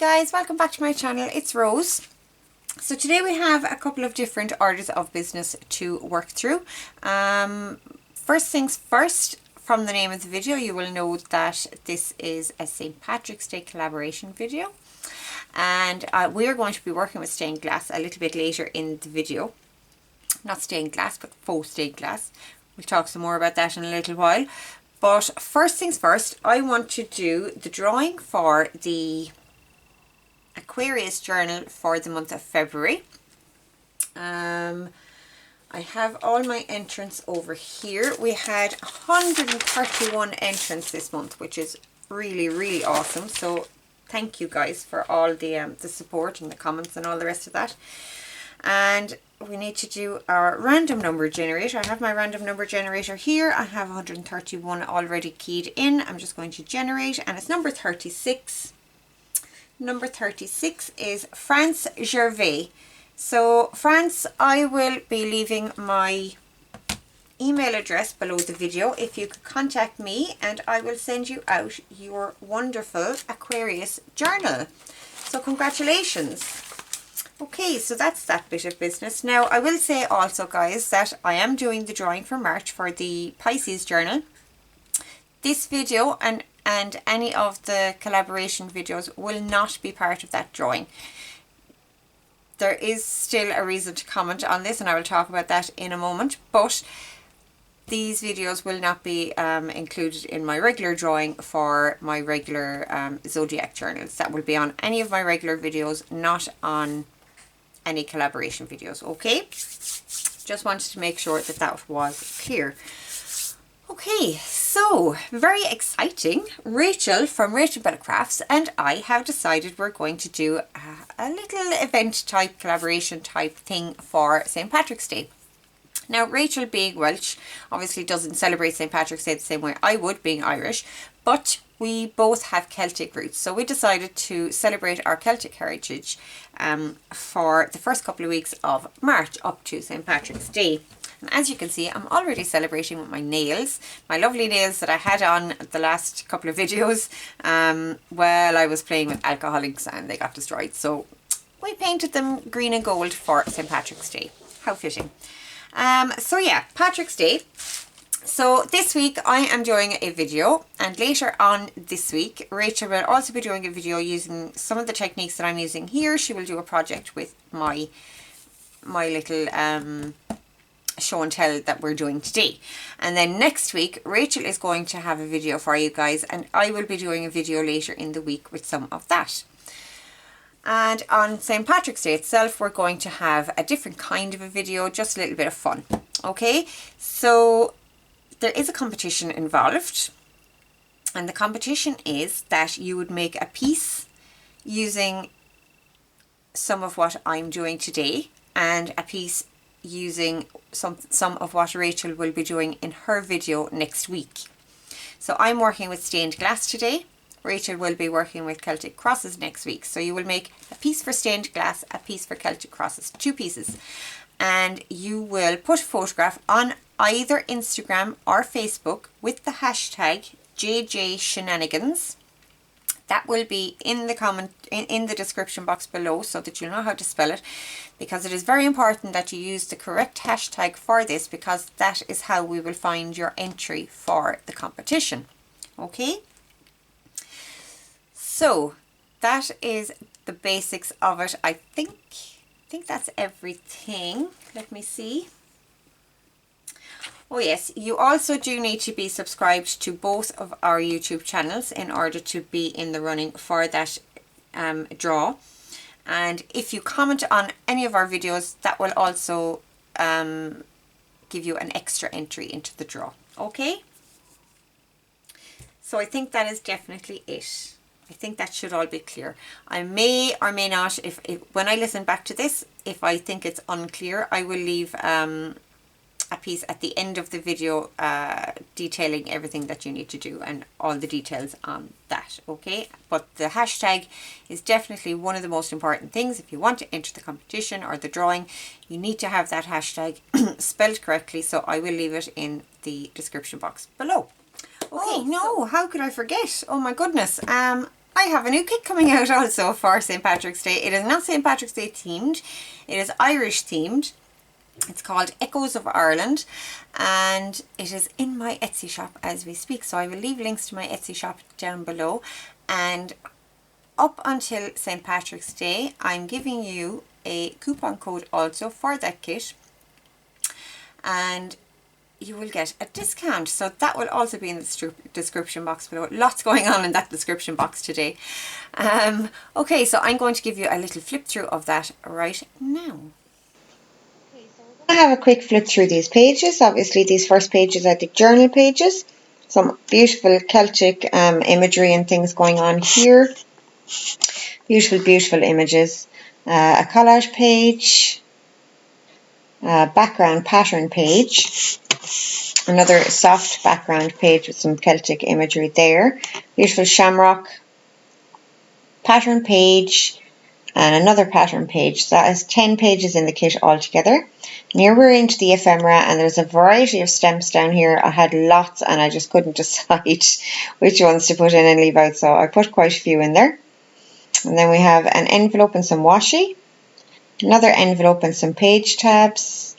guys, welcome back to my channel. It's Rose. So today we have a couple of different orders of business to work through. First things first, from the name of the video you will know that this is a St. Patrick's Day collaboration video, and we're going to be working with stained glass a little bit later in the video. Not stained glass, but faux stained glass. We'll talk some more about that in a little while. But first things first, I want to do the drawing for the Aquarius journal for the month of February. I have all my entrants over here. We had 131 entrants this month, which is really awesome. So thank you guys for all the support and the comments and all the rest of that. And we need to do our random number generator. I have my random number generator here. I have 131 already keyed in. I'm just going to generate, and it's number 36. Number 36 is France Gervais. So France, I will be leaving my email address below the video if you could contact me, and I will send you out your wonderful Aquarius journal. So congratulations. Okay, so that's that bit of business. Now I will say also, guys, that I am doing the drawing for March for the Pisces journal. This video and any of the collaboration videos will not be part of that drawing. There is still a reason to comment on this, and I will talk about that in a moment, but these videos will not be included in my regular drawing for my regular zodiac journals. That will be on any of my regular videos, not on any collaboration videos. Okay, just wanted to make sure that that was clear. Okay, so very exciting. Rachel from Rachel Bella Crafts and I have decided we're going to do a little event type collaboration type thing for St. Patrick's Day. Now Rachel, being Welsh, obviously doesn't celebrate St. Patrick's Day the same way I would, being Irish, but we both have Celtic roots, so we decided to celebrate our Celtic heritage for the first couple of weeks of March up to St. Patrick's Day. And as you can see, I'm already celebrating with my nails, my lovely nails that I had on the last couple of videos while I was playing with alcohol inks and they got destroyed. So we painted them green and gold for St. Patrick's Day. How fitting. So yeah, Patrick's Day. So this week I am doing a video, and later on this week Rachel will also be doing a video using some of the techniques that I'm using here. She will do a project with my little show and tell that we're doing today. And then next week Rachel is going to have a video for you guys, and I will be doing a video later in the week with some of that. And on St. Patrick's Day itself we're going to have a different kind of a video, just a little bit of fun. Okay, so there is a competition involved, and the competition is that you would make a piece using some of what I'm doing today, and a piece using some of what Rachel will be doing in her video next week. So I'm working with stained glass today. Rachel will be working with Celtic crosses next week. So you will make a piece for stained glass, a piece for Celtic crosses, 2 pieces. And you will put a photograph on either Instagram or Facebook with the hashtag JJ Shenanigans. That will be in the in the description box below, so that you'll know how to spell it, because it is very important that you use the correct hashtag for this, because that is how we will find your entry for the competition. Okay, so that is the basics of it. I think that's everything. Let me see. Oh yes, you also do need to be subscribed to both of our YouTube channels in order to be in the running for that draw. And if you comment on any of our videos, that will also give you an extra entry into the draw. Okay? So I think that is definitely it. I think that should all be clear. I may or may not, if when I listen back to this, if I think it's unclear, I will leave a piece at the end of the video detailing everything that you need to do and all the details on that. Okay, but the hashtag is definitely one of the most important things. If you want to enter the competition or the drawing, you need to have that hashtag spelled correctly, so I will leave it in the description box below. Okay, oh no, how could I forget? Oh my goodness. I have a new kit coming out also for St. Patrick's Day. It is not St. Patrick's Day themed, it is Irish themed. It's called Echoes of Ireland, and it is in my Etsy shop as we speak. So I will leave links to my Etsy shop down below. And up until St. Patrick's Day, I'm giving you a coupon code also for that kit, and you will get a discount. So that will also be in the description box below. Lots going on in that description box today. Okay, so I'm going to give you a little flip through of that right now. I have a quick flip through these pages. Obviously, these first pages are the journal pages. Some beautiful Celtic imagery and things going on here. Beautiful, beautiful images. A collage page. Background pattern page. Another soft background page with some Celtic imagery there. Beautiful shamrock pattern page. And another pattern page. So that is 10 pages in the kit altogether. And here we're into the ephemera, and there's a variety of stamps down here. I had lots and I just couldn't decide which ones to put in and leave out, so I put quite a few in there. And then we have an envelope and some washi, another envelope and some page tabs,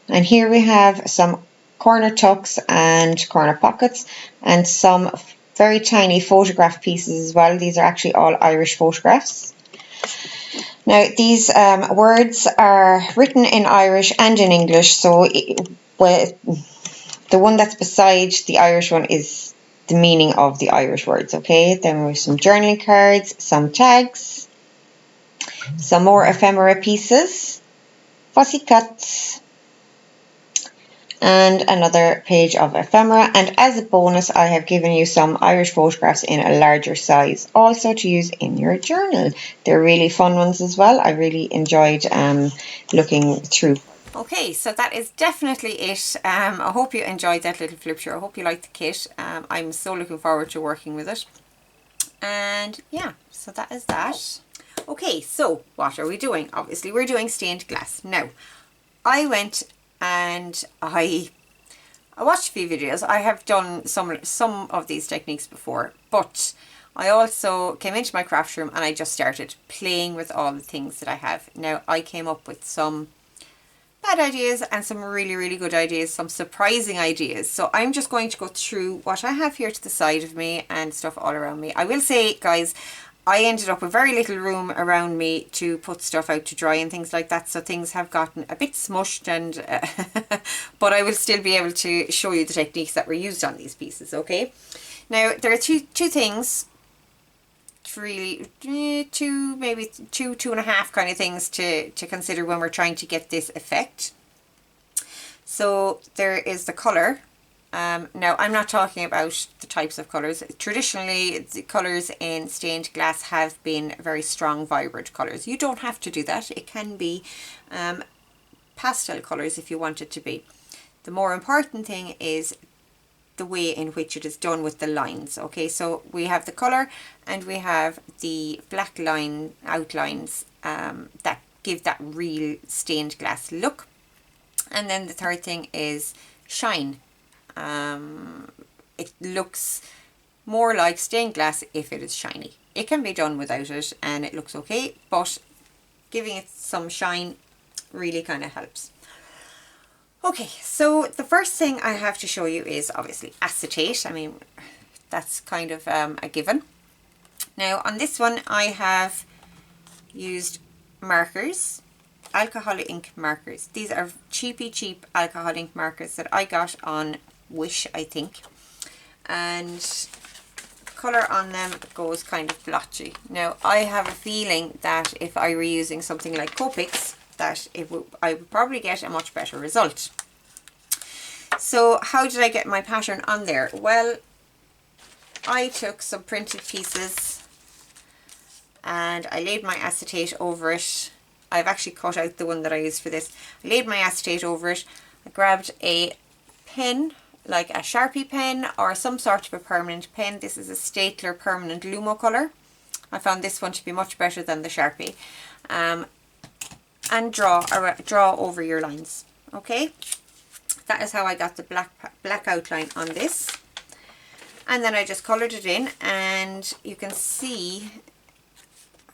and here we have some corner tucks and corner pockets, and some very tiny photograph pieces as well. These are actually all Irish photographs. Now, these words are written in Irish and in English, so the one that's beside the Irish one is the meaning of the Irish words, okay? Then we have some journaling cards, some tags, some more ephemera pieces, fussy cuts, and another page of ephemera. And as a bonus, I have given you some Irish photographs in a larger size, also to use in your journal. They're really fun ones as well. I really enjoyed looking through. Okay, so that is definitely it. I hope you enjoyed that little flip through. I hope you liked the kit. I'm so looking forward to working with it. And yeah, so that is that. Okay, so what are we doing? Obviously, we're doing stained glass. Now, I went and I watched a few videos. I have done some of these techniques before, but I also came into my craft room and I just started playing with all the things that I have. Now, I came up with some bad ideas and some really, really good ideas, some surprising ideas. So I'm just going to go through what I have here to the side of me and stuff all around me. I will say, guys, I ended up with very little room around me to put stuff out to dry and things like that, so things have gotten a bit smushed, and but I will still be able to show you the techniques that were used on these pieces, okay? Now, there are two things, really, maybe two and a half kind of things to consider when we're trying to get this effect. So there is the colour. Now, I'm not talking about the types of colours. Traditionally, the colours in stained glass have been very strong, vibrant colours. You don't have to do that. It can be pastel colours if you want it to be. The more important thing is the way in which it is done with the lines. Okay, so we have the colour and we have the black line outlines that give that real stained glass look. And then the third thing is shine. It looks more like stained glass if it is shiny. It can be done without it and it looks okay, but giving it some shine really kind of helps. Okay, so the first thing I have to show you is obviously acetate. I mean, that's kind of a given. Now, on this one, I have used markers, alcohol ink markers. These are cheap alcohol ink markers that I got on Wish, I think, and colour on them goes kind of blotchy. Now, I have a feeling that if I were using something like Copics, that I would probably get a much better result. So how did I get my pattern on there? Well, I took some printed pieces and I laid my acetate over it. I've actually cut out the one that I used for this. I laid my acetate over it. I grabbed a pen, like a Sharpie pen or some sort of a permanent pen. This is a Staedtler Permanent Lumo Colour. I found this one to be much better than the Sharpie. And draw over your lines. Okay, that is how I got the black outline on this. And then I just coloured it in, and you can see,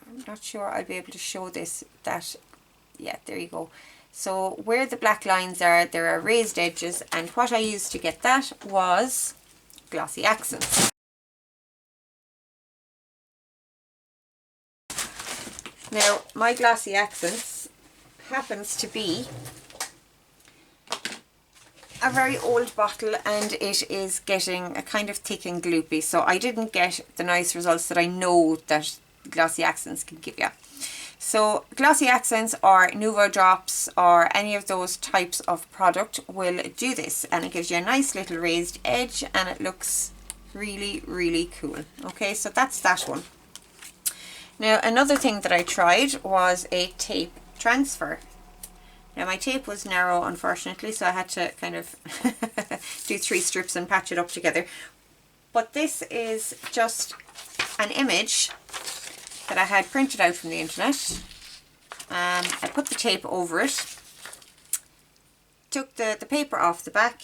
I'm not sure I'll be able to show this, that, yeah, there you go. So where the black lines are, there are raised edges, and what I used to get that was Glossy Accents. Now, my Glossy Accents happens to be a very old bottle, and it is getting a kind of thick and gloopy, so I didn't get the nice results that I know that Glossy Accents can give you. So Glossy Accents or Nuvo Drops or any of those types of product will do this, and it gives you a nice little raised edge, and it looks really, really cool. Okay, so that's that one. Now, another thing that I tried was a tape transfer. Now, my tape was narrow, unfortunately, so I had to kind of do 3 strips and patch it up together. But this is just an image that I had printed out from the internet. I put the tape over it, took the paper off the back,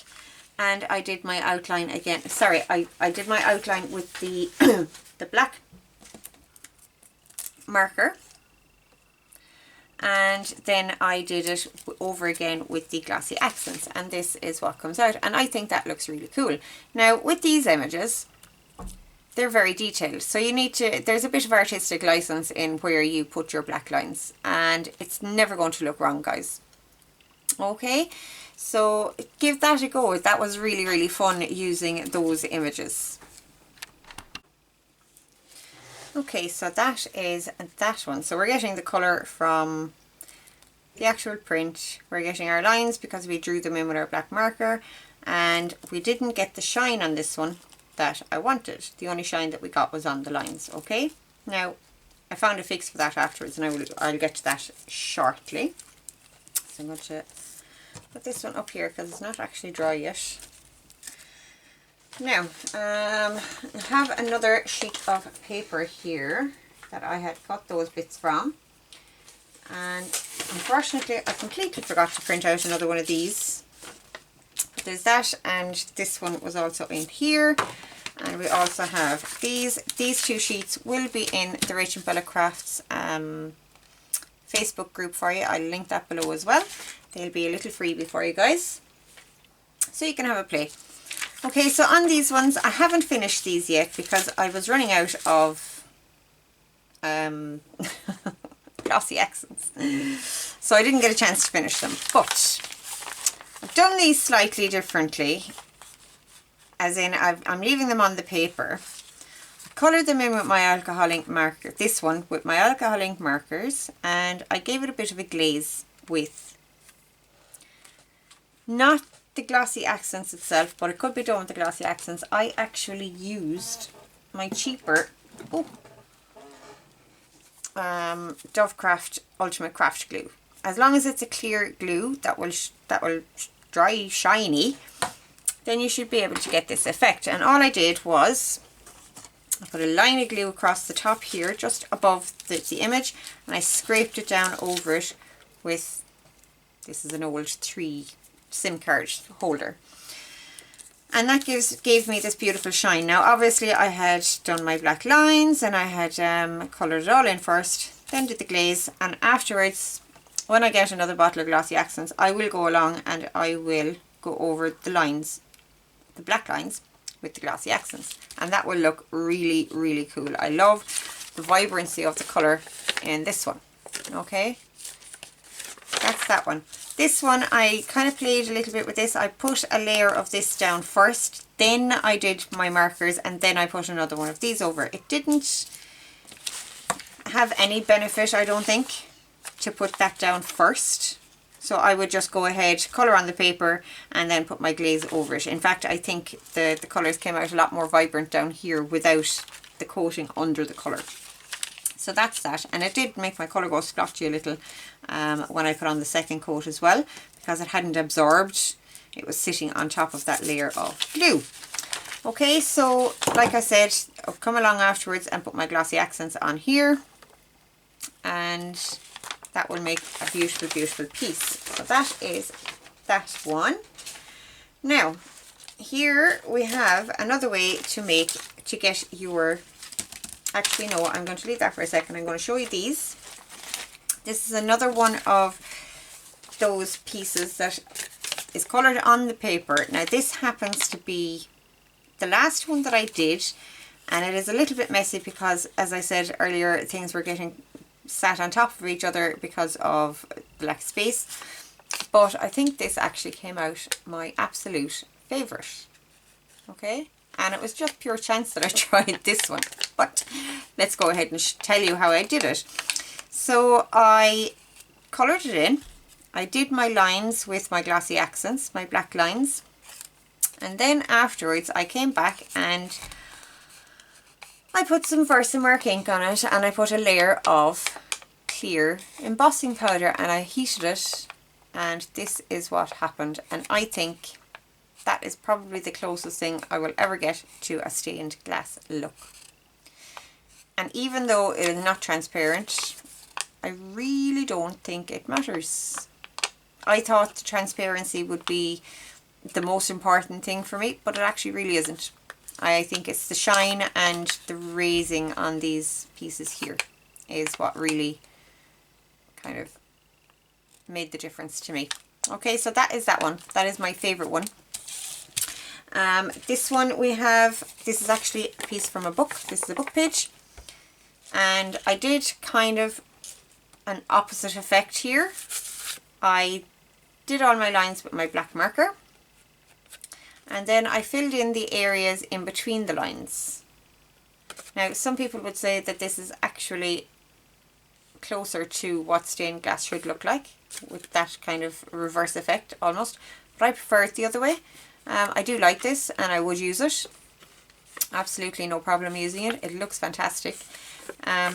and I did my outline again. Sorry, I did my outline with the, the black marker, and then I did it over again with the Glossy Accents, and this is what comes out, and I think that looks really cool. Now, with these images, they're very detailed, so you need to, there's a bit of artistic license in where you put your black lines, and it's never going to look wrong, guys. Okay, so give that a go. That was really, really fun using those images. Okay, so that is that one. So we're getting the colour from the actual print. We're getting our lines because we drew them in with our black marker, and we didn't get the shine on this one that I wanted. The only shine that we got was on the lines. Okay, now I found a fix for that afterwards, and I'll get to that shortly. So I'm going to put this one up here because it's not actually dry yet. Now, I have another sheet of paper here that I had cut those bits from, and unfortunately I completely forgot to print out another one of these. But there's that, and this one was also in here, and we also have these. These 2 sheets will be in the Rach and Bella Crafts Facebook group for you. I'll link that below as well. They'll be a little freebie for you guys, so you can have a play. Okay, so on these ones, I haven't finished these yet because I was running out of Glossy Accents, so I didn't get a chance to finish them. But I've done these slightly differently, as in I'm leaving them on the paper. I coloured them in with my alcohol ink marker, this one with my alcohol ink markers, and I gave it a bit of a glaze with, not the Glossy Accents itself, but it could be done with the Glossy Accents. I actually used my cheaper Dovecraft Ultimate Craft Glue. As long as it's a clear glue that will dry shiny, then you should be able to get this effect. And all I did was I put a line of glue across the top here, just above the image, and I scraped it down over it with, this is an old 3 SIM card holder, and that gave me this beautiful shine. Now obviously I had done my black lines, and I had coloured it all in first, then did the glaze, and afterwards when I get another bottle of Glossy Accents, I will go along and I will go over the lines, the black lines, with the Glossy Accents, and that will look really, really cool. I love the vibrancy of the colour in this one. Okay, that's that one. This one, I kind of played a little bit with this. I put a layer of this down first, then I did my markers, and then I put another one of these over. It didn't have any benefit, I don't think, to put that down first. So I would just go ahead, colour on the paper, and then put my glaze over it. In fact, I think the colours came out a lot more vibrant down here without the coating under the colour. So that's that, and it did make my colour go splotchy a little when I put on the second coat as well, because it hadn't absorbed. It was sitting on top of that layer of glue. Okay, so like I said, I'll come along afterwards and put my Glossy Accents on here, and that will make a beautiful, beautiful piece. So that is that one. Now, here we have another way to get your, actually no, I'm going to leave that for a second. I'm going to show you these. This is another one of those pieces that is coloured on the paper. Now this happens to be the last one that I did, and it is a little bit messy because, as I said earlier, things were getting sat on top of each other because of the lack of space. But I think this actually came out my absolute favourite. Okay, and it was just pure chance that I tried this one. But let's go ahead and tell you how I did it. So I coloured it in. I did my lines with my Glossy Accents, my black lines. And then afterwards I came back and I put some Versamark ink on it, and I put a layer of clear embossing powder, and I heated it, and this is what happened. And I think that is probably the closest thing I will ever get to a stained glass look. And even though it is not transparent, I really don't think it matters. I thought the transparency would be the most important thing for me, but it actually really isn't. I think it's the shine and the raising on these pieces here is what really kind of made the difference to me. Okay, so that is that one. That is my favourite one. This one we have, this is actually a piece from a book. This is a book page. And I did kind of an opposite effect here. I did all my lines with my black marker. And then I filled in the areas in between the lines. Now, some people would say that this is actually closer to what stained glass should look like, with that kind of reverse effect almost. But I prefer it the other way. I do like this, and I would use it. Absolutely no problem using it. It looks fantastic.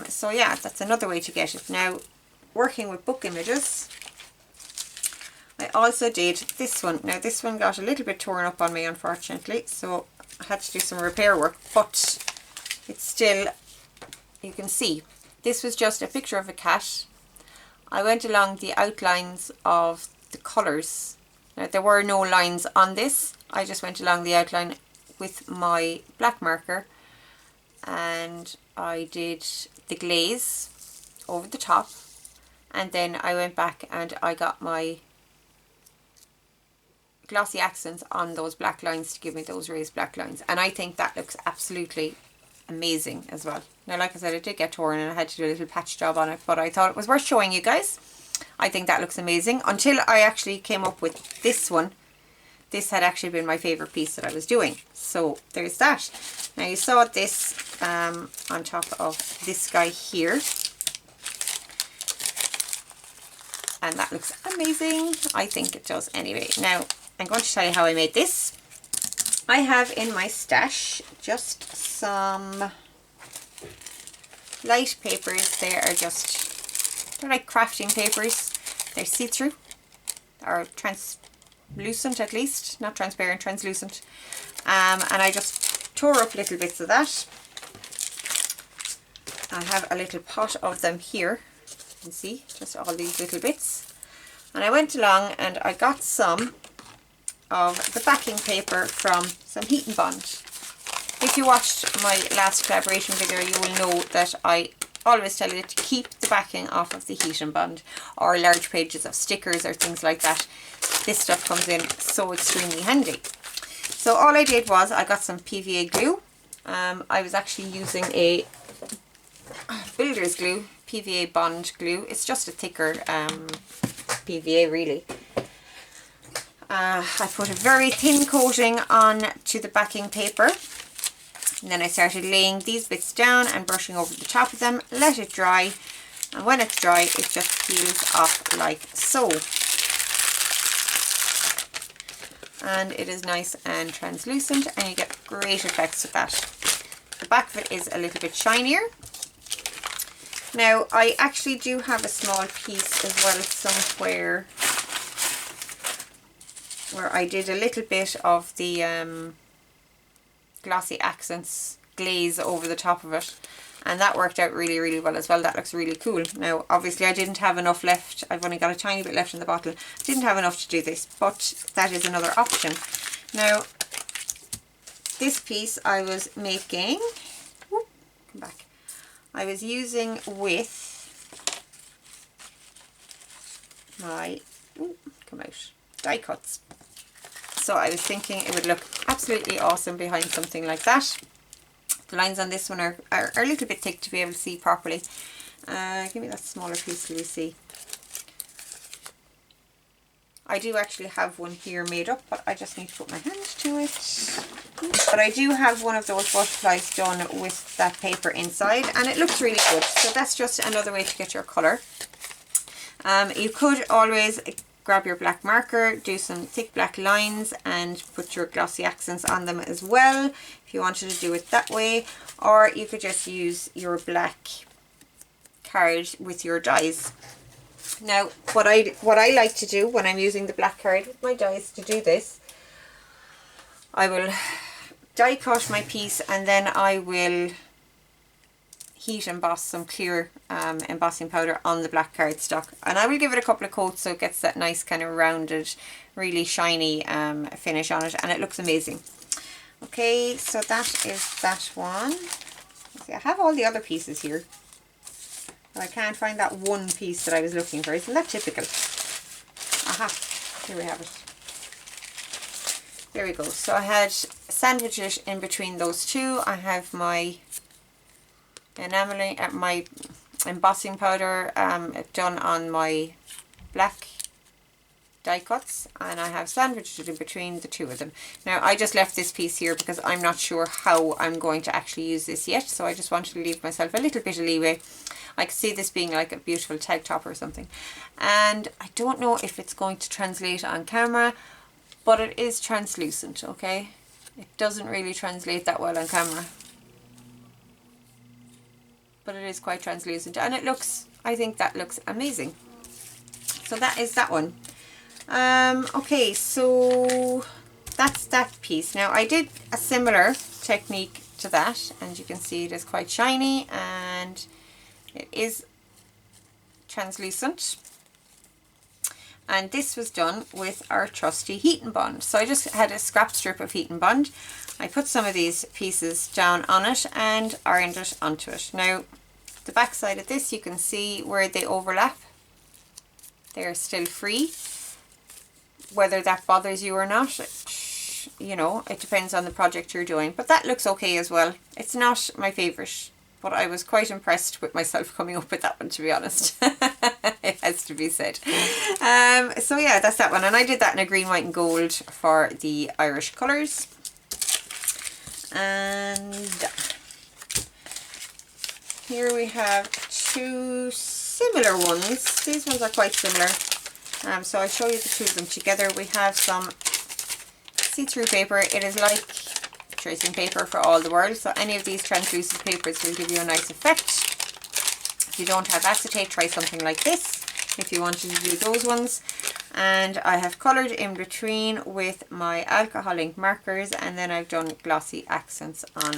So yeah, that's another way to get it. Now, working with book images, I also did this one. Now this one got a little bit torn up on me, unfortunately, so I had to do some repair work, but it's still, you can see, this was just a picture of a cat. I went along the outlines of the colours. Now there were no lines on this, I just went along the outline with my black marker, and I did the glaze over the top, and then I went back and I got my Glossy Accents on those black lines to give me those raised black lines, and I think that looks absolutely amazing as well. Now, like I said, it did get torn and I had to do a little patch job on it, but I thought it was worth showing you guys. I think that looks amazing, until I actually came up with this one. This had actually been my favourite piece that I was doing, so there's that. Now you saw this on top of this guy here, and that looks amazing. I think it does anyway. Now I'm going to tell you how I made this. I have in my stash just some light papers. They are just, they're like crafting papers. They're see-through, or translucent at least, not transparent, translucent. And I just tore up little bits of that. I have a little pot of them here. You can see just all these little bits. And I went along and I got some of the backing paper from some Heat and Bond. If you watched my last collaboration video, you will know that I always tell you to keep the backing off of the Heat and Bond, or large pages of stickers or things like that. This stuff comes in so extremely handy. So all I did was I got some PVA glue. I was actually using a builder's glue, PVA Bond glue. It's just a thicker PVA really. I put a very thin coating on to the backing paper, and then I started laying these bits down and brushing over the top of them. Let it dry, and when it's dry it just peels off like so, and it is nice and translucent, and you get great effects with that. The back of it is a little bit shinier. Now I actually do have a small piece as well somewhere where I did a little bit of the Glossy Accents glaze over the top of it, and that worked out really well as well. That looks really cool. Now obviously I didn't have enough left. I've only got a tiny bit left in the bottle. Didn't have enough to do this, but that is another option. Now this piece I was making, whoop, come back, I was using with my, ooh, come out, die cuts. So I was thinking it would look absolutely awesome behind something like that. The lines on this one are a little bit thick to be able to see properly. Give me that smaller piece so we see. I do actually have one here made up, but I just need to put my hand to it. But I do have one of those butterflies done with that paper inside, and it looks really good. So that's just another way to get your colour. You could always grab your black marker, do some thick black lines and put your glossy accents on them as well if you wanted to do it that way, or you could just use your black card with your dies. Now what I like to do when I'm using the black card with my dies to do this, I will die cut my piece and then I will heat emboss some clear embossing powder on the black cardstock, and I will give it a couple of coats so it gets that nice kind of rounded, really shiny finish on it, and it looks amazing. Okay, so that is that one. See, I have all the other pieces here, but I can't find that one piece that I was looking for. Isn't that typical? Aha, here we have it. There we go. So I had sandwiched it in between those two. I have my enameling, my embossing powder done on my black die cuts, and I have sandwiched it in between the two of them. Now I just left this piece here because I'm not sure how I'm going to actually use this yet, so I just wanted to leave myself a little bit of leeway. I could see this being like a beautiful tag top or something, and I don't know if it's going to translate on camera, but it is translucent. Okay, it doesn't really translate that well on camera, but it is quite translucent, and it looks, I think that looks amazing. So that is that one. Okay, so that's that piece. Now I did a similar technique to that, and you can see it is quite shiny and it is translucent, and this was done with our trusty heat and bond. So I just had a scrap strip of heat and bond. I put some of these pieces down on it and ironed it onto it. Now the back side of this, you can see where they overlap. They're still free. Whether that bothers you or not, you know, it depends on the project you're doing, but that looks okay as well. It's not my favourite, but I was quite impressed with myself coming up with that one, to be honest. It has to be said. So yeah, that's that one, and I did that in a green, white and gold for the Irish colours. And here we have two similar ones. These ones are quite similar. So I'll show you the two of them together. We have some see-through paper. It is like tracing paper for all the world. So any of these translucent papers will give you a nice effect. If you don't have acetate, try something like this if you wanted to do those ones. And I have coloured in between with my alcohol ink markers, and then I've done glossy accents on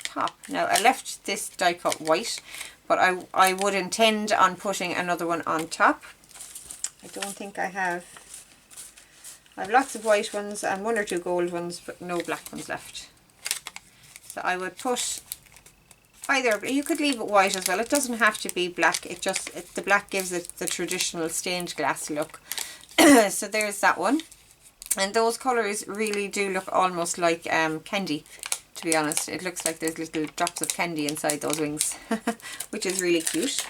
top. Now I left this die cut white, but I would intend on putting another one on top. I don't think I have lots of white ones and one or two gold ones, but no black ones left. So I would put either, you could leave it white as well. It doesn't have to be black. The black gives it the traditional stained glass look. So there's that one. And those colours really do look almost like candy, to be honest. It looks like there's little drops of candy inside those wings, which is really cute.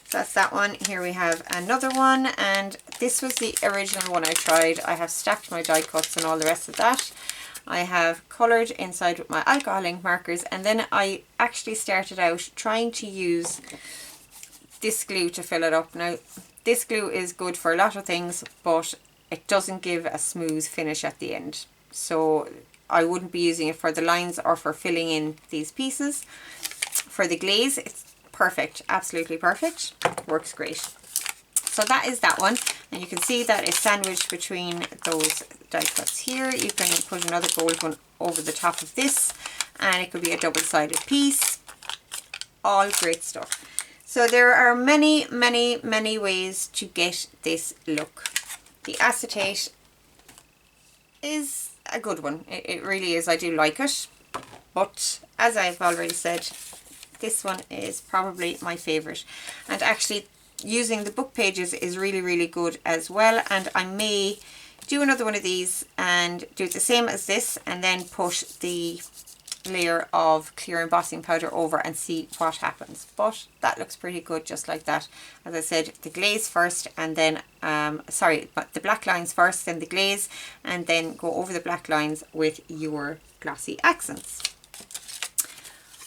So that's that one. Here we have another one, and this was the original one I tried. I have stacked my die cuts and all the rest of that. I have coloured inside with my alcohol ink markers, and then I actually started out trying to use this glue to fill it up. Now this glue is good for a lot of things, but it doesn't give a smooth finish at the end. So I wouldn't be using it for the lines or for filling in these pieces. For the glaze, it's perfect, absolutely perfect, works great. So that is that one, and you can see that it's sandwiched between those die cuts here. You can put another gold one over the top of this, and it could be a double-sided piece. All great stuff. So there are many, many, many ways to get this look. The acetate is a good one. It really is. I do like it. But as I've already said, this one is probably my favourite. And actually using the book pages is really, really good as well. And I may do another one of these and do it the same as this and then put the layer of clear embossing powder over and see what happens. But that looks pretty good just like that. As I said, the glaze first and then but the black lines first, then the glaze, and then go over the black lines with your glossy accents.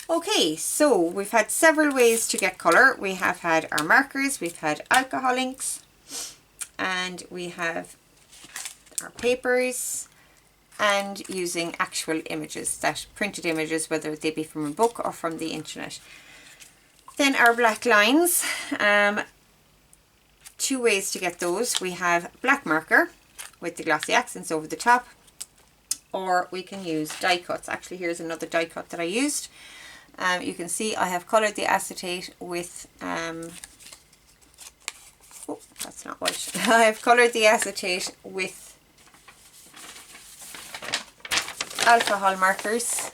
Okay, so we've had several ways to get colour. We have had our markers, we've had alcohol inks, and we have our papers, and using actual images, that printed images, whether they be from a book or from the internet. Then our black lines, two ways to get those. We have black marker with the glossy accents over the top, or we can use die cuts. Actually, here's another die cut that I used. You can see I have coloured the acetate with, oh, that's not white. I have coloured the acetate with alcohol markers.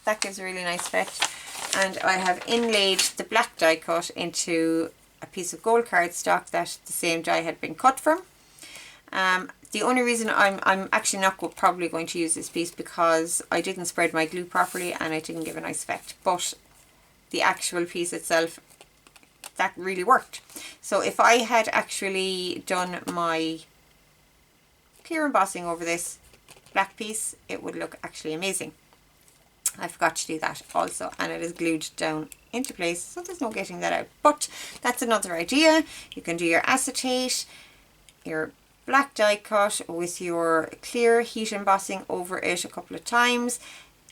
That gives a really nice effect. And I have inlaid the black die cut into a piece of gold cardstock that the same die had been cut from. The only reason I'm actually not probably going to use this piece because I didn't spread my glue properly and it didn't give a nice effect. But the actual piece itself, that really worked. So if I had actually done my clear embossing over this black piece, it would look actually amazing. I forgot to do that also, and it is glued down into place, so there's no getting that out. But that's another idea. You can do your acetate, your black die cut with your clear heat embossing over it a couple of times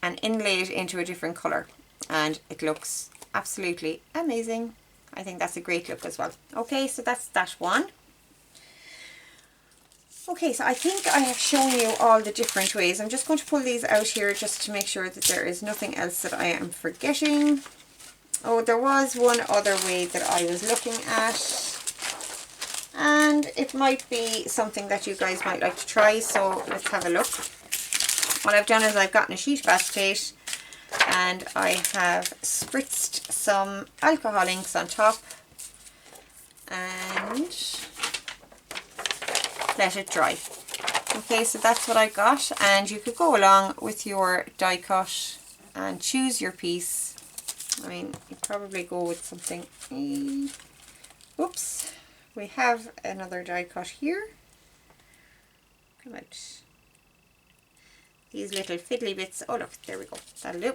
and inlay it into a different colour, and it looks absolutely amazing. I think that's a great look as well. Okay, so that's that one. Okay, so I think I have shown you all the different ways. I'm just going to pull these out here just to make sure that there is nothing else that I am forgetting. Oh, there was one other way that I was looking at, and it might be something that you guys might like to try, so let's have a look. What I've done is I've gotten a sheet of acetate and I have spritzed some alcohol inks on top and let it dry. Okay, so that's what I got, and you could go along with your die cut and choose your piece. I mean, you'd probably go with something. Oops, we have another die cut here. Come out. These little fiddly bits. Oh look, there we go. That'll do.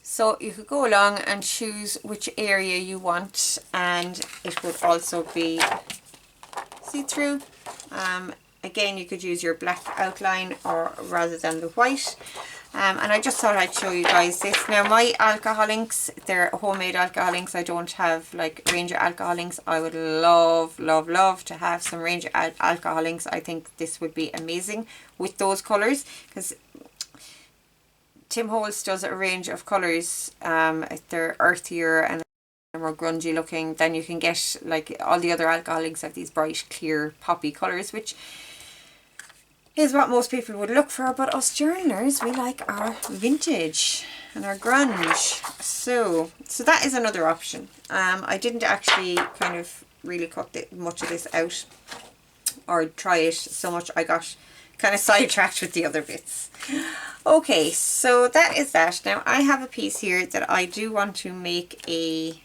So you could go along and choose which area you want, and it would also be see-through. Again, you could use your black outline or rather than the white. And I just thought I'd show you guys this. Now my alcohol inks, they're homemade alcohol inks. I don't have like Ranger alcohol inks. I would love, love, love to have some Ranger alcohol inks. I think this would be amazing with those colours, because Tim Holtz does a range of colours. They're earthier and more grungy looking. Then you can get, like, all the other alcohol inks have these bright, clear, poppy colours, which is what most people would look for, but us journalers, we like our vintage and our grunge. So that is another option. I didn't actually kind of really cut much of this out or try it so much. I got kind of sidetracked with the other bits. Okay, so that is that. Now I have a piece here that I do want to make a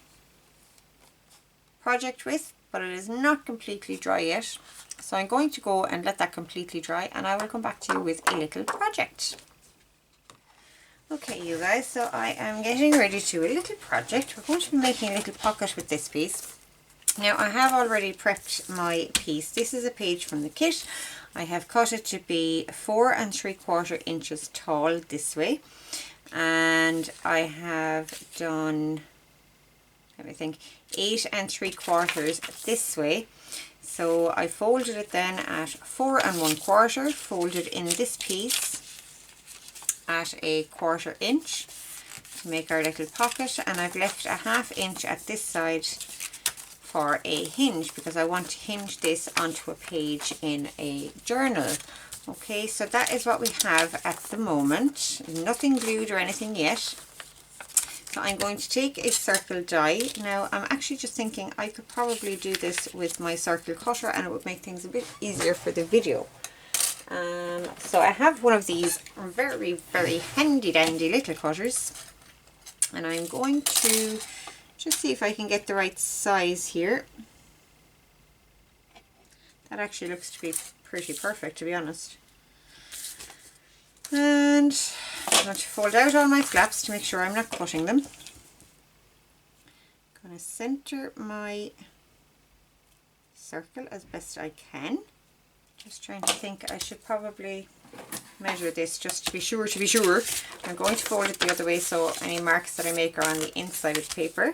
project with, but it is not completely dry yet. So I'm going to go and let that completely dry, and I will come back to you with a little project. Okay, you guys, so I am getting ready to do a little project. We're going to be making a little pocket with this piece. Now I have already prepped my piece. This is a page from the kit. I have cut it to be 4 3/4 inches tall this way, and I have done, let me think, 8 3/4 this way. So I folded it then at 4 1/4, folded in this piece at a 1/4 inch to make our little pocket, and I've left a 1/2 inch at this side for a hinge, because I want to hinge this onto a page in a journal Okay, so that is what we have at the moment. Nothing glued or anything yet. So I'm going to take a circle die. Now I'm actually just thinking I could probably do this with my circle cutter and it would make things a bit easier for the video. So I have one of these very, very handy dandy little cutters. And I'm going to just see if I can get the right size here. That actually looks to be pretty perfect, to be honest. And I'm going to fold out all my flaps to make sure I'm not cutting them. I'm going to center my circle as best I can. Just trying to think, I should probably measure this just to be sure. I'm going to fold it the other way so any marks that I make are on the inside of the paper.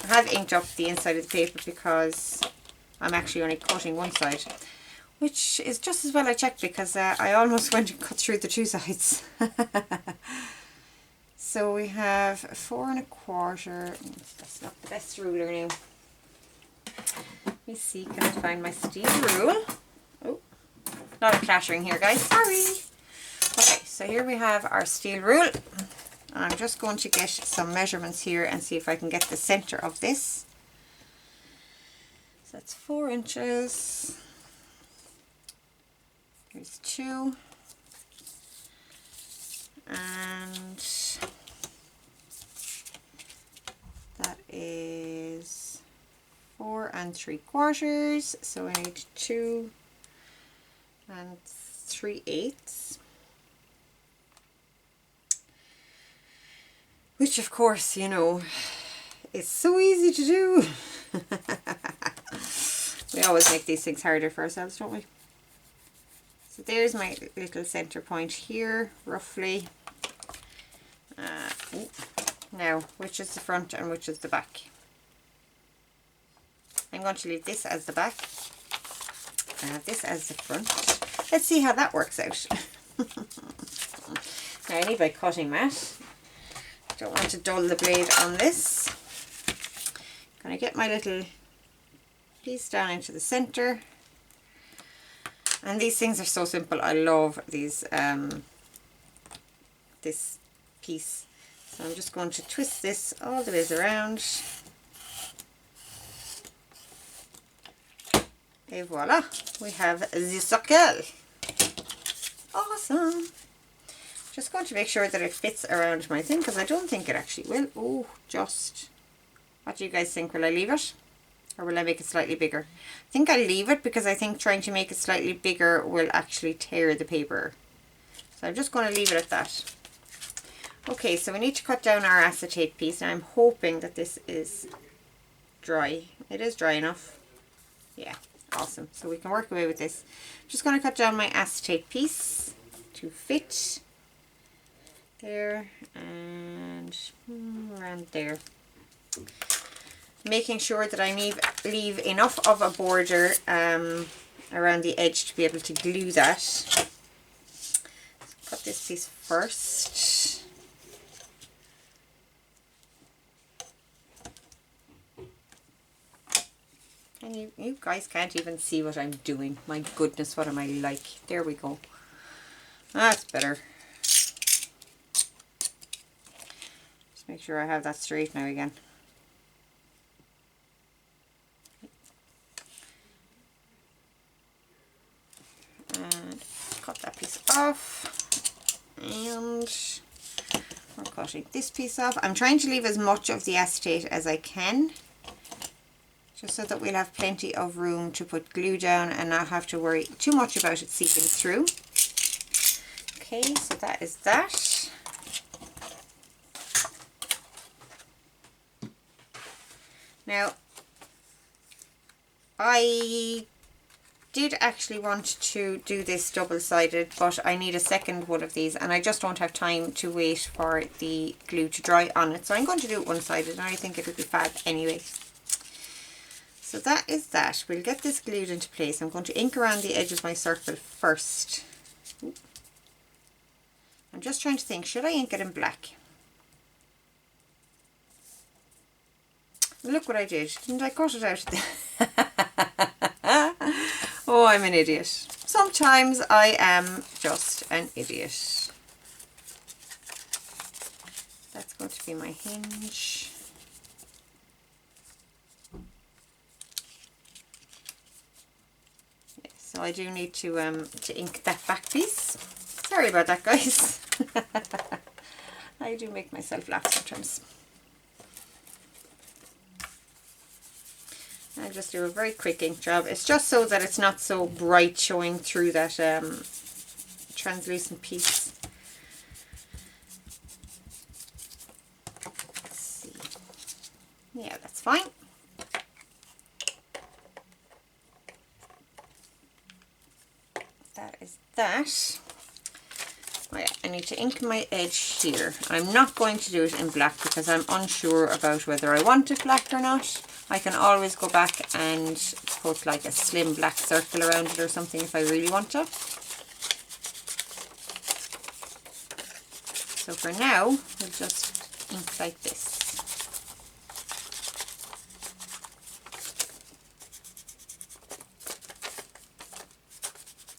I have inked up the inside of the paper because I'm actually only cutting one side, which is just as well I checked because I almost went and cut through the two sides. So we have 4 1/4. That's not the best ruler now. Let me see, can I find my steel rule? Oh, a lot of clattering here, guys, sorry. Okay, so here we have our steel rule. I'm just going to get some measurements here and see if I can get the center of this. So that's 4 inches. Here's 2. And that is 4 3/4. So I need 2 3/8. Which of course, you know, is so easy to do. We always make these things harder for ourselves, don't we? So there's my little center point here, roughly. Now, which is the front and which is the back? I'm going to leave this as the back. I have this as the front. Let's see how that works out. Now I need my cutting mat. Don't want to dull the blade on this. I'm going to get my little piece down into the center. And these things are so simple. I love these this piece. So I'm just going to twist this all the ways around. Et voila, we have the circle. Awesome. Just going to make sure that it fits around my thing because I don't think it actually will. Oh, just. What do you guys think? Will I leave it? Or will I make it slightly bigger? I think I'll leave it because I think trying to make it slightly bigger will actually tear the paper. So I'm just going to leave it at that. Okay, so we need to cut down our acetate piece. Now I'm hoping that this is dry. It is dry enough. Yeah, awesome. So we can work away with this. I'm just going to cut down my acetate piece to fit. There and around there. Making sure that I leave enough of a border around the edge to be able to glue that. So cut this piece first. And you guys can't even see what I'm doing. My goodness, what am I like? There we go. That's better. Just make sure I have that straight now again. And cut that piece off. And we're cutting this piece off. I'm trying to leave as much of the acetate as I can, just so that we'll have plenty of room to put glue down and not have to worry too much about it seeping through. Okay, so that is that. Now, I did actually want to do this double-sided, but I need a second one of these and I just don't have time to wait for the glue to dry on it. So I'm going to do it one-sided and I think it'll be fab anyway. So that is that. We'll get this glued into place. I'm going to ink around the edge of my circle first. I'm just trying to think, should I ink it in black? Look what I did. Didn't I cut it out? Oh, I'm an idiot. sometimes I am just an idiot. That's going to be my hinge. Yeah, so I do need to ink that back piece. Sorry about that, guys. I do make myself laugh sometimes. I'll just do a very quick ink job. It's just so that it's not so bright showing through that translucent piece. Let's see. Yeah, that's fine. That is that. Oh yeah, I need to ink my edge here. I'm not going to do it in black because I'm unsure about whether I want it black or not. I can always go back and put like a slim black circle around it or something if I really want to. So for now, we'll just ink like this.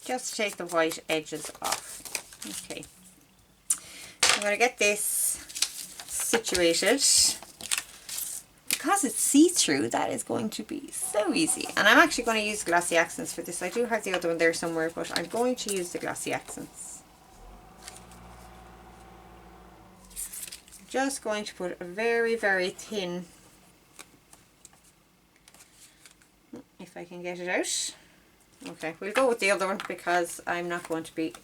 Just take the white edges off. Okay. I'm going to get this situated. Because it's see-through, that is going to be so easy. And I'm actually going to use Glossy Accents for this. I do have the other one there somewhere, but I'm going to use the Glossy Accents. Just going to put a very, very thin, if I can get it out. Okay, we'll go with the other one because I'm not going to be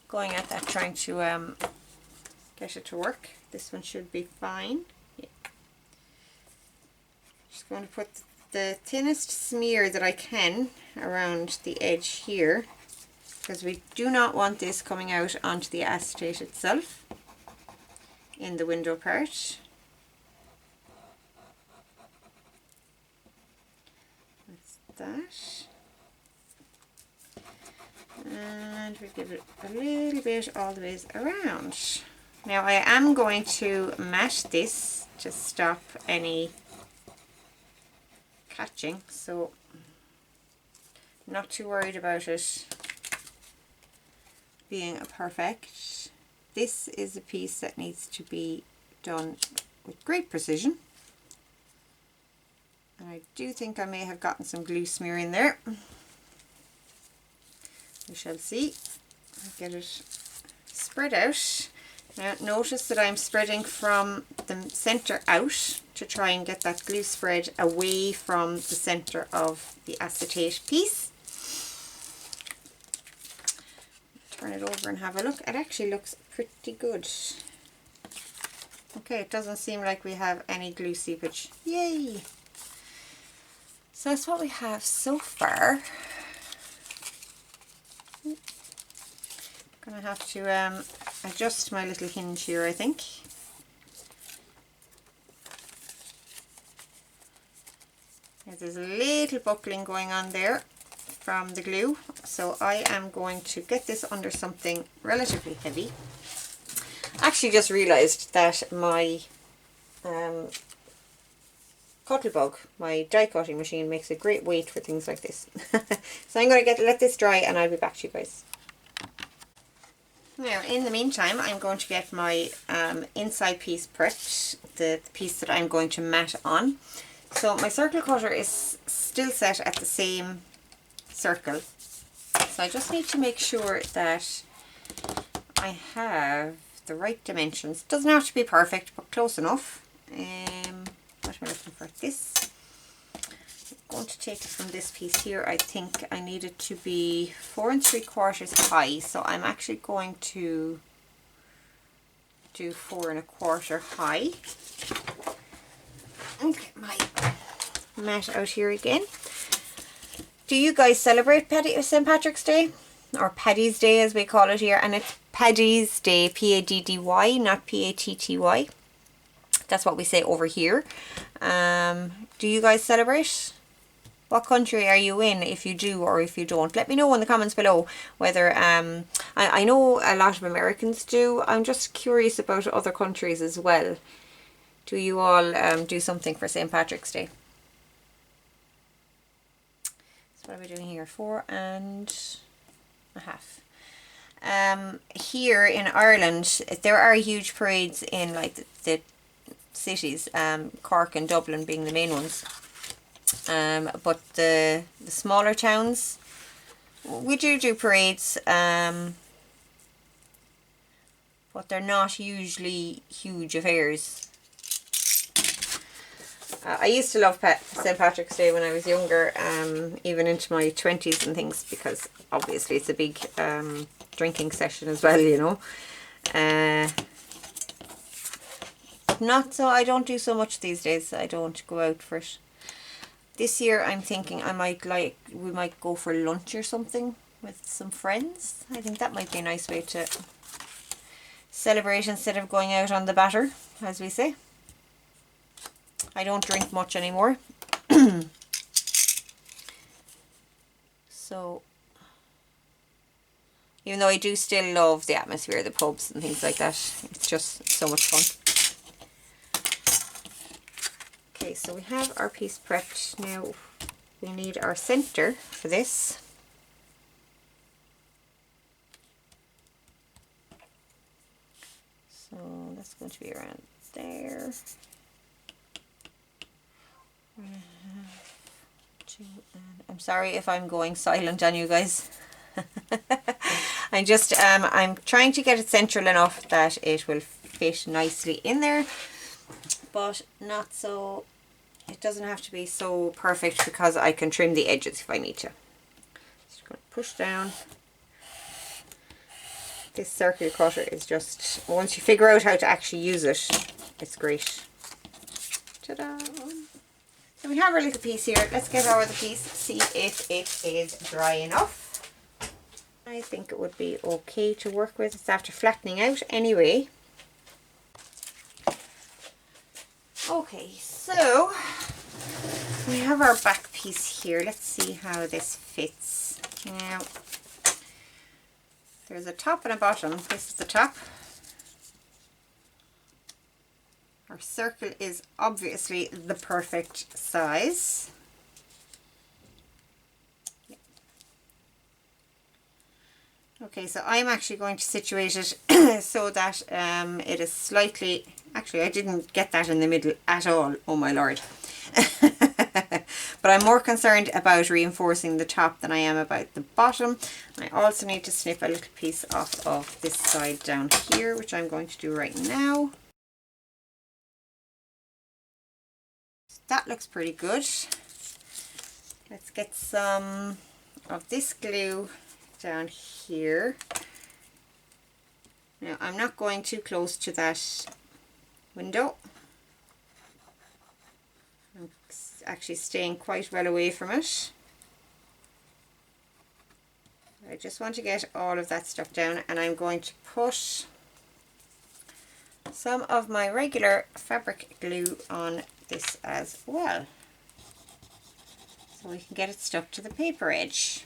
going at that trying to get it to work. This one should be fine. Yeah. Just going to put the thinnest smear that I can around the edge here because we do not want this coming out onto the acetate itself in the window part. That's that. And we give it a little bit all the ways around. Now I am going to mat this to stop any catching, so I'm not too worried about it being perfect. This is a piece that needs to be done with great precision. And I do think I may have gotten some glue smear in there. We shall see. I'll get it spread out. Now notice that I'm spreading from the center out to try and get that glue spread away from the center of the acetate piece. Turn it over and have a look. It actually looks pretty good. Okay, it doesn't seem like we have any glue seepage. Yay! So that's what we have so far. Gonna have to adjust my little hinge here, I think. There's a little buckling going on there from the glue, so I am going to get this under something relatively heavy. Actually just realized that my Cuttlebug, my die cutting machine, makes a great weight for things like this. So I'm going to let this dry and I'll be back to you guys. Now, in the meantime, I'm going to get my inside piece prepped, the piece that I'm going to mat on. So my circle cutter is still set at the same circle. So I just need to make sure that I have the right dimensions. Doesn't have to be perfect, but close enough. What am I looking for? This. I'm going to take it from this piece here. I think I need it to be 4 3/4 high, so I'm actually going to do 4 1/4 high. And get my mat out here again. Do you guys celebrate St. Patrick's Day? Or Paddy's Day as we call it here, and it's Paddy's Day, P-A-D-D-Y, not P-A-T-T-Y. That's what we say over here. Do you guys celebrate? What country are you in, if you do or if you don't? Let me know in the comments below whether, I know a lot of Americans do. I'm just curious about other countries as well. Do you all do something for St. Patrick's Day? So What are we doing here? 4.5. Here in Ireland, there are huge parades in like the cities, Cork and Dublin being the main ones. But the smaller towns, we do parades, but they're not usually huge affairs. I used to love St. Patrick's Day when I was younger, even into my 20s and things, because obviously it's a big drinking session as well, you know. Not so, I don't do so much these days. I don't go out for it. This year I'm thinking we might go for lunch or something with some friends. I think that might be a nice way to celebrate instead of going out on the batter, as we say. I don't drink much anymore. So, even though I do still love the atmosphere, the pubs and things like that, it's just so much fun. Okay, so we have our piece prepped. Now we need our center for this. So that's going to be around there. I'm sorry if I'm going silent on you guys. I'm trying to get it central enough that it will fit nicely in there, but not so, it doesn't have to be so perfect, because I can trim the edges if I need to. Just going to push down. This circular cutter is just, once you figure out how to actually use it, it's great. Ta-da! So we have our little piece here. Let's get over the piece, see if it is dry enough. I think it would be okay to work with. It's after flattening out anyway. Okay, so we have our back piece here. Let's see how this fits. Now, there's a top and a bottom. This is the top. Our circle is obviously the perfect size. Okay, so I'm actually going to situate it so that it is slightly, actually I didn't get that in the middle at all, oh my lord. But I'm more concerned about reinforcing the top than I am about the bottom. I also need to snip a little piece off of this side down here, which I'm going to do right now. That looks pretty good. Let's get some of this glue down here. Now I'm not going too close to that window. I'm actually staying quite well away from it. I just want to get all of that stuff down, and I'm going to put some of my regular fabric glue on this as well, so we can get it stuck to the paper edge.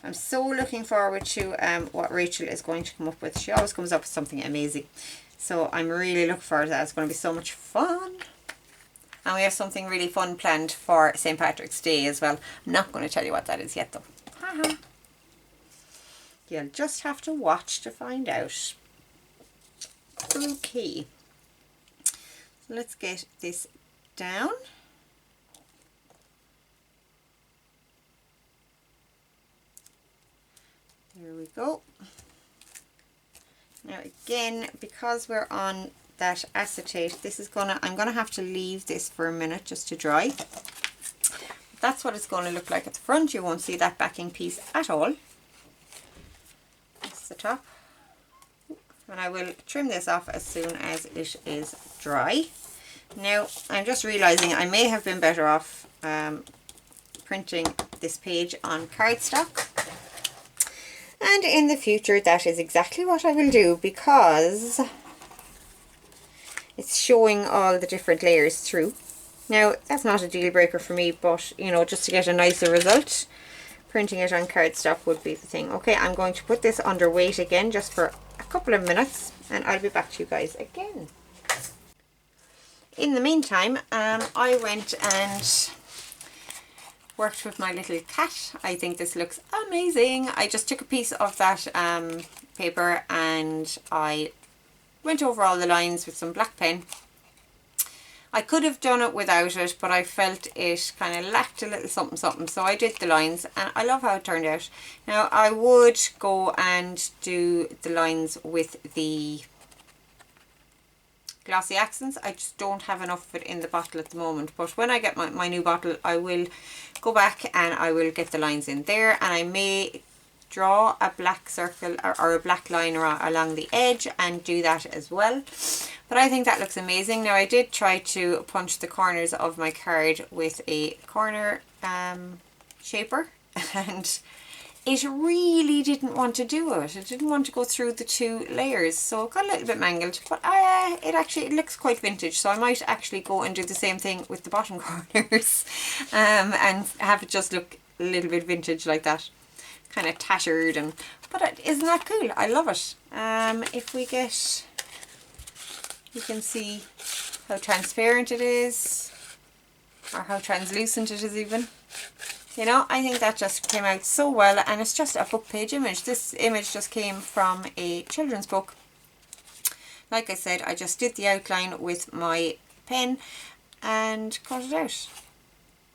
I'm so looking forward to what Rachel is going to come up with. She always comes up with something amazing, so I'm really looking forward to that. It's going to be so much fun. And we have something really fun planned for St. Patrick's Day as well. I'm not going to tell you what that is yet though. Haha. You'll just have to watch to find out. Okay. So let's get this down. There we go. Now again, because we're on that acetate, this is I'm gonna have to leave this for a minute just to dry. That's what it's going to look like at the front. You won't see that backing piece at all. This is the top, and I will trim this off as soon as it is dry. Now I'm just realizing I may have been better off printing this page on cardstock, and in the future that is exactly what I will do, because it's showing all the different layers through. Now that's not a deal breaker for me, but you know, just to get a nicer result, printing it on cardstock would be the thing. Okay, I'm going to put this under weight again just for a couple of minutes, and I'll be back to you guys again. In the meantime, I went and worked with my little cat. I think this looks amazing. I just took a piece of that paper and I went over all the lines with some black pen. I could have done it without it, but I felt it kind of lacked a little something something, so I did the lines and I love how it turned out. Now I would go and do the lines with the Glossy Accents. I just don't have enough of it in the bottle at the moment, but when I get my new bottle I will go back and I will get the lines in there, and I may draw a black circle or a black line along the edge and do that as well. But I think that looks amazing. Now I did try to punch the corners of my card with a corner shaper, and it really didn't want to do it. It didn't want to go through the two layers, so it got a little bit mangled, but it looks quite vintage, so I might actually go and do the same thing with the bottom corners and have it just look a little bit vintage like that, kind of tattered. But isn't that cool? I love it. If we get, you can see how transparent it is, or how translucent it is even. You know, I think that just came out so well, and it's just a book page image. This image just came from a children's book. Like I said, I just did the outline with my pen and cut it out.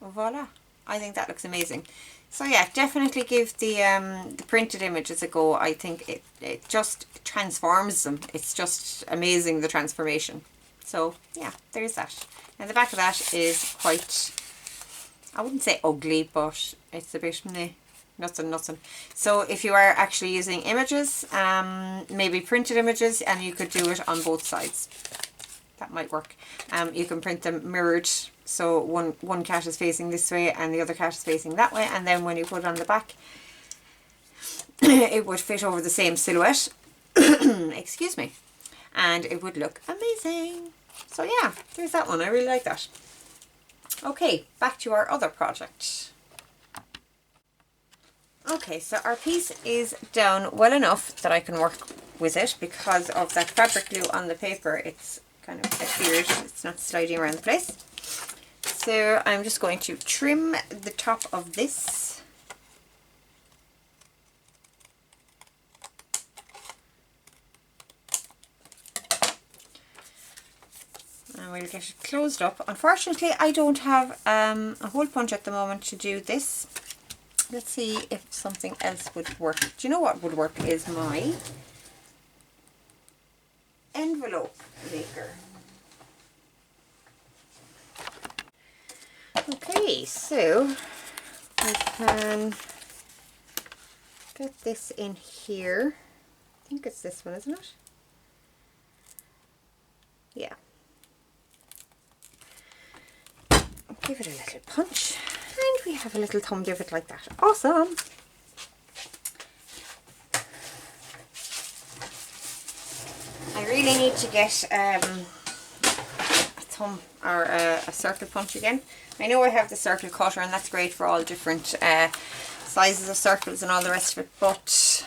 Voila. I think that looks amazing. So yeah, definitely give the printed images a go. I think it just transforms them. It's just amazing, the transformation. So yeah, there's that. And the back of that is quite, I wouldn't say ugly, but it's a bit nothing. So if you are actually using images, maybe printed images, and you could do it on both sides. That might work. You can print them mirrored, so one cat is facing this way and the other cat is facing that way, and then when you put it on the back, it would fit over the same silhouette. Excuse me. And it would look amazing. So yeah, there's that one. I really like that. Okay, back to our other project. Okay, so our piece is down well enough that I can work with it because of that fabric glue on the paper. It's kind of adhered, it's not sliding around the place. So I'm just going to trim the top of this. And we'll get it closed up. Unfortunately, I don't have a hole punch at the moment to do this. Let's see if something else would work. Do you know what would work is my envelope maker. Okay, so we can get this in here. I think it's this one, isn't it? Yeah. Give it a little punch, and we have a little thumb divot like that. Awesome! I really need to get a thumb or a circle punch again. I know I have the circle cutter, and that's great for all different sizes of circles and all the rest of it, but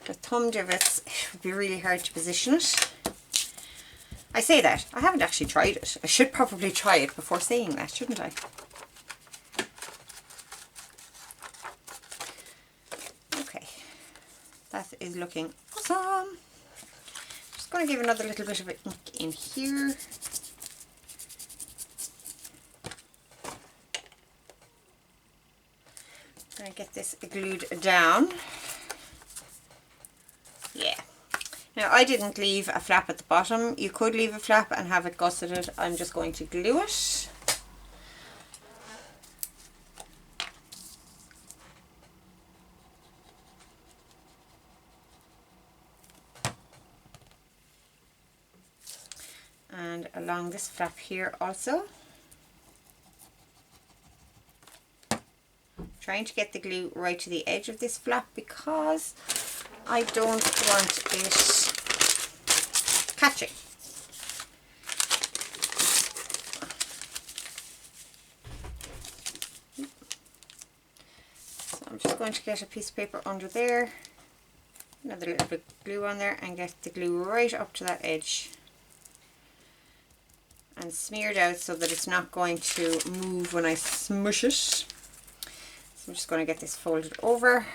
the thumb divots, it would be really hard to position it. I say that, I haven't actually tried it. I should probably try it before saying that, shouldn't I? Okay, that is looking awesome. Just going to give another little bit of ink in here. I'm going to get this glued down. Yeah. Now I didn't leave a flap at the bottom. You could leave a flap and have it gusseted. I'm just going to glue it. And along this flap here also. Trying to get the glue right to the edge of this flap because I don't want it catching. So I'm just going to get a piece of paper under there, another little bit of glue on there, and get the glue right up to that edge and smeared out so that it's not going to move when I smush it. So I'm just going to get this folded over.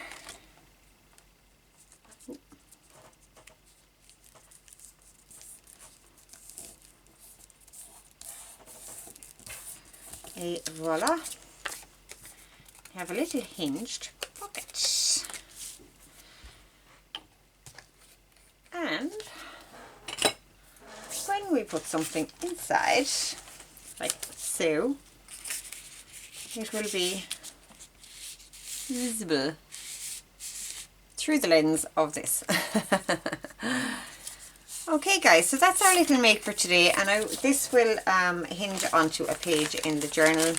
Et voila. Have a little hinged pocket. And when we put something inside, like so, it will be visible through the lens of this. Okay guys, so that's our little make for today, and this will hinge onto a page in the journal,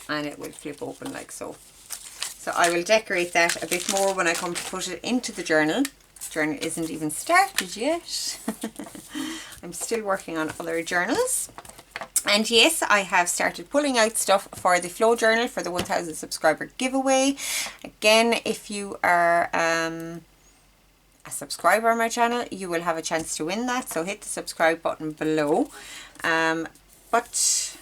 and it will flip open like so. So I will decorate that a bit more when I come to put it into the journal. The journal isn't even started yet. I'm still working on other journals. And yes, I have started pulling out stuff for the Flow journal for the 1000 subscriber giveaway. Again, if you are a subscriber on my channel, you will have a chance to win that, so hit the subscribe button below. But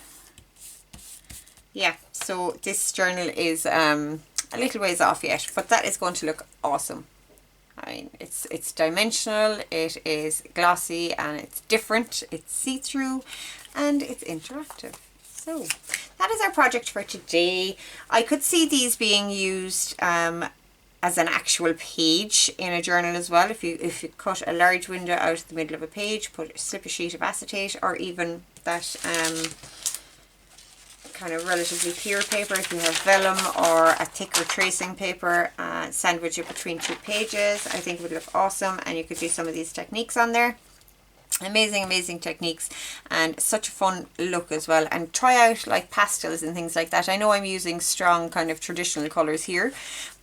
yeah, so this journal is a little ways off yet, but that is going to look awesome. I mean, it's dimensional, it is glossy, and it's different, it's see-through, and it's interactive. So that is our project for today. I could see these being used as an actual page in a journal as well. If you cut a large window out of the middle of a page, slip a sheet of acetate, or even that kind of relatively clear paper, if you have vellum or a thicker tracing paper, sandwich it between two pages. I think it would look awesome, and you could do some of these techniques on there. Amazing techniques, and such a fun look as well. And try out like pastels and things like that. I know I'm using strong kind of traditional colors here,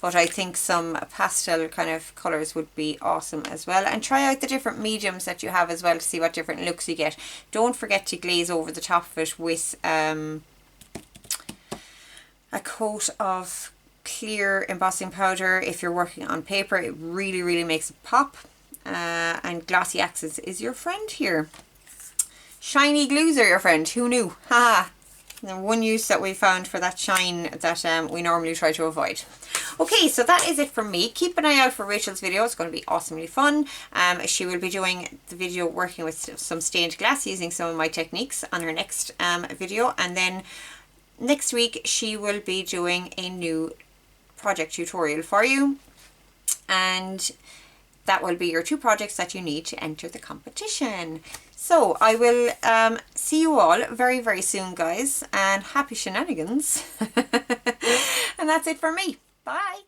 but I think some pastel kind of colors would be awesome as well. And try out the different mediums that you have as well to see what different looks you get. Don't forget to glaze over the top of it with a coat of clear embossing powder. If you're working on paper, it really makes it pop. And Glossy Accents is your friend here. Shiny glues are your friend. Who knew? Ha! And one use that we found for that shine that we normally try to avoid. Okay, so that is it from me. Keep an eye out for Rachel's video. It's going to be awesomely fun. She will be doing the video working with some stained glass using some of my techniques on her next video. And then next week she will be doing a new project tutorial for you. And that will be your 2 projects that you need to enter the competition. So I will see you all very soon, guys, and happy shenanigans. And that's it for me. Bye.